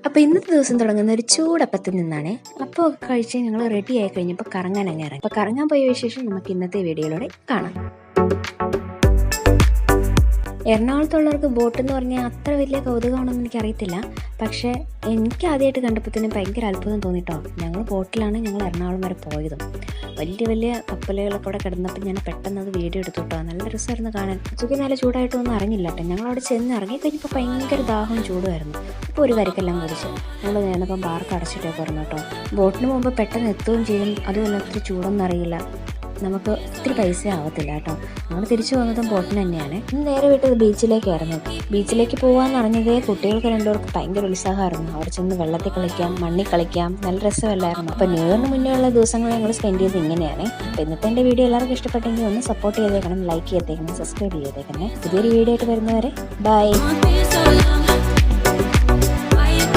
അപ്പോൾ ഇന്നത്തെ ദിവസം തുടങ്ങുന്ന ഒരു ചൂടപ്പത്തിൽ നിന്നാണ്. അപ്പോൾ കഴിച്ച് ഞങ്ങൾ റെഡി ആയി കഴിഞ്ഞപ്പോൾ കറങ്ങാൻ അങ്ങ് ഇറങ്ങി. അപ്പോൾ കറങ്ങാൻ പോയ വിശേഷം നമുക്ക് ഇന്നത്തെ വീഡിയോയിലൂടെ കാണാം. എറണാകുളത്തുള്ളവർക്ക് ബോട്ട് എന്ന് പറഞ്ഞാൽ അത്ര വലിയ കൗതുകമാണെന്ന് എനിക്കറിയത്തില്ല. പക്ഷേ എനിക്ക് ആദ്യമായിട്ട് കണ്ടപ്പോൾ ഭയങ്കര അത്ഭുതം തോന്നിട്ടോ. ഞങ്ങൾ ബോട്ടിലാണ് ഞങ്ങൾ എറണാകുളം വരെ പോയതും. വലിയ വലിയ കപ്പലുകളൊക്കെ അവിടെ കിടന്നപ്പോൾ ഞാൻ പെട്ടെന്ന് അത് വീഡിയോ എടുത്തുട്ടോ. നല്ല രസമായിരുന്നു കാണാൻ. ഉച്ചയ്ക്ക് നല്ല ചൂടായിട്ടൊന്നും അറിഞ്ഞില്ല കേട്ടോ. ഞങ്ങളവിടെ ചെന്ന് ഇറങ്ങി കഴിഞ്ഞപ്പോൾ ഭയങ്കര ദാഹവും ചൂടുമായിരുന്നു. അപ്പോൾ ഒരു വരക്കെല്ലാം കുടിച്ച് ഞങ്ങൾ നേരപ്പം പാർക്ക് അടച്ചിട്ടൊക്കെ പറഞ്ഞു കേട്ടോ. ബോട്ടിന് മുമ്പ് പെട്ടെന്ന് എത്തുകയും ചെയ്യും. അതുമല്ല ഒത്തിരി ചൂടൊന്നും അറിയില്ല. നമുക്ക് ഒത്തിരി പൈസ ആവത്തില്ല കേട്ടോ. നമ്മൾ തിരിച്ചു വന്നതും ബോട്ടിന് തന്നെയാണ്. ഇന്ന് നേരെ വിട്ടത് ബീച്ചിലേക്കായിരുന്നു. ബീച്ചിലേക്ക് പോകാമെന്ന് അറിഞ്ഞതേ കുട്ടികൾക്ക് രണ്ടുപേർക്ക് ഭയങ്കര ഉത്സാഹമായിരുന്നു. അവിടെ ചെന്ന് വെള്ളത്തിൽ കളിക്കാം, മണ്ണിൽ കളിക്കാം, നല്ല രസമല്ലായിരുന്നു. അപ്പോൾ ന്യൂ ഇയറിന് മുന്നേ ഉള്ള ദിവസങ്ങൾ ഞങ്ങൾ സ്പെൻഡ് ചെയ്തത് ഇങ്ങനെയാണ്. അപ്പോൾ ഇന്നത്തെ എൻ്റെ വീഡിയോ എല്ലാവർക്കും ഇഷ്ടപ്പെട്ടെങ്കിൽ ഒന്ന് സപ്പോർട്ട് ചെയ്തേക്കണം, ലൈക്ക് ചെയ്തേക്കണം, സബ്സ്ക്രൈബ് ചെയ്തേക്കണം. പുതിയൊരു വീഡിയോ ആയിട്ട് വരുന്നവരെ ബൈ.